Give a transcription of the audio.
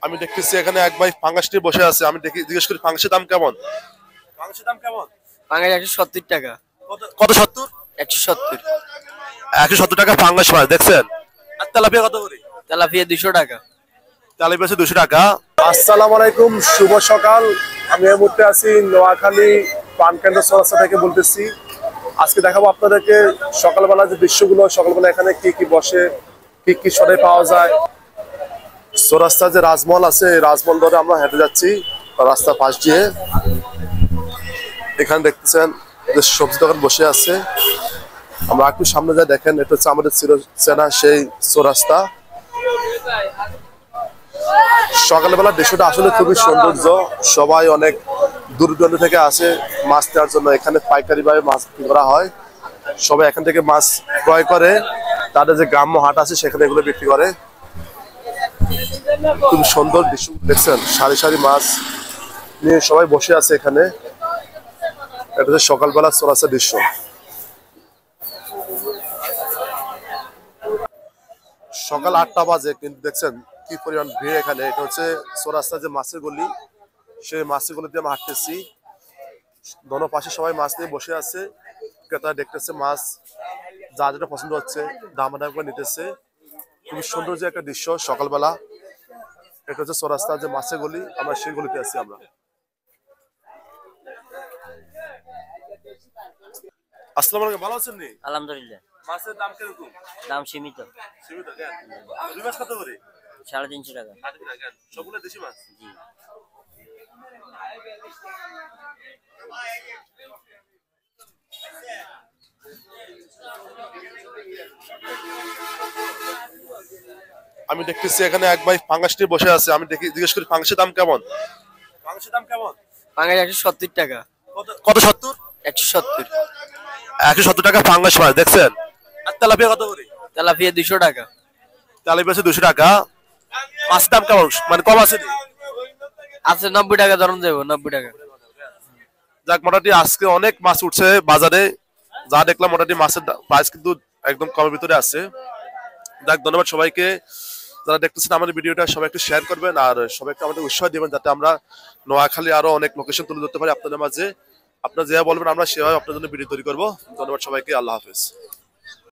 আমি দেখতেছি এখানে এক ভাই পাঙ্গাস নিয়ে বসে আছে। আমি দেখি জিজ্ঞেস করি পাঙ্গাসের দাম কেমন? পাঙ্গাসের দাম কেমন? পাঙ্গাস 170 টাকা। কত 70? 170। 170 টাকা পাঙ্গাস মাছ দেখছেন। আর তেলাপিয়া কত করে? তেলাপিয়া 200 টাকা। তেলাপিয়া আছে 200 টাকা। আসসালামু আলাইকুম, শুভ সকাল। আমি এই মুহূর্তে আছি নোয়াখালী পানকেন্দ্র চৌরাস্তা থেকে বলতেছি। আজকে দেখাবো আপনাদেরকে সকালবেলা যে দৃশ্যগুলো, সকালবেলা এখানে কি কি বসে, কি কি সরে পাওয়া যায়। চৌরাস্তা যে রাজমহল আছে, রাজমহল ধরে আমরা হেঁটে যাচ্ছি রাস্তা পাশ দিয়ে। এখানে দেখতেছেন যে সবজি দোকান বসে আছে। আমরা একটু সামনে যাই, দেখেন এটা হচ্ছে আমাদের চেনা সেই চৌরাস্তা। সকালবেলা দৃশ্যটা আসলে খুবই সৌন্দর্য। সবাই অনেক দূর দূরান্ত থেকে আসে মাছ নেওয়ার জন্য। এখানে পাইকারি ভাবে মাছ বিক্রি করা হয়। সবাই এখান থেকে মাছ ক্রয় করে তাদের যে গ্রাম্য হাট আছে সেখানে এগুলো বিক্রি করে। খুব সুন্দর দৃশ্য দেখছেন, সারি সারি মাছ নিয়ে সবাই বসে আছে এখানে। এটা হচ্ছে সকালবেলা চৌরাস্তার দৃশ্য। সকাল 8টা বাজে, কিন্তু দেখছেন কি পরিমাণ ভিড় এখানে। এটা হচ্ছে চৌরাস্তা যে মাছের গলি, সেই মাছের গলি দিয়ে আমরা হাঁটতেছি। দোনো পাশে সবাই মাছ নিয়ে বসে আছে, ক্রেতারা দেখতেছে মাছ, যা যেটা পছন্দ হচ্ছে দামাদাম করে নিতেছে। খুবই সুন্দর যে একটা দৃশ্য সকালবেলা। এটা হচ্ছে চৌরাস্তা যে মাছের গলি, আমরা সেই গলিতে আছি আমরা। আসসালামু আলাইকুম, ভালো আছেন নি? আলহামদুলিল্লাহ। মাছের দাম কিরকম? দাম সীমিত। সীমিত কেন? রুই মাছ কত করে? 350 টাকা। সবগুলো দেশি মাছ? জি। আমি দেখতেছি এখানে এক ভাই পাঙ্গাস নিয়ে বসে আছে। আমি দেখি জিজ্ঞেস করি পাঙ্গাসের দাম কেমন? পাঙ্গাসের দাম কেমন? পাঙ্গাস 170 টাকা। কত 70? 170। 170 টাকা পাঙ্গাস মাছ দেখছেন। আর তেলাপিয়া কত করে? তেলাপিয়া 200 টাকা। তেলাপিয়া আছে 200 টাকা। মাছের দাম কেমন, মানে কম আছে? আছে 90 টাকা ধরুন দেবো, 90 টাকা। যাক, মোটামুটি আজকে অনেক মাছ উঠছে বাজারে। যা দেখলাম মোটামুটি মাছের প্রাইস কিন্তু একদম কমের ভিতরে আছে। যাক, ধন্যবাদ সবাইকে যারা দেখতেছেন আমাদের ভিডিওটা। সবাই একটু শেয়ার করবেন আর সবাইকে আমাদের উৎসাহ দিবেন, যাতে আমরা নোয়াখালী আরো অনেক লোকেশন তুলে ধরতে পারি আপনাদের মাঝে। আপনারা যেভাবে বলবেন আমরা সেভাবে আপনার জন্য ভিডিও তৈরি করবো। ধন্যবাদ সবাইকে, আল্লাহ হাফেজ।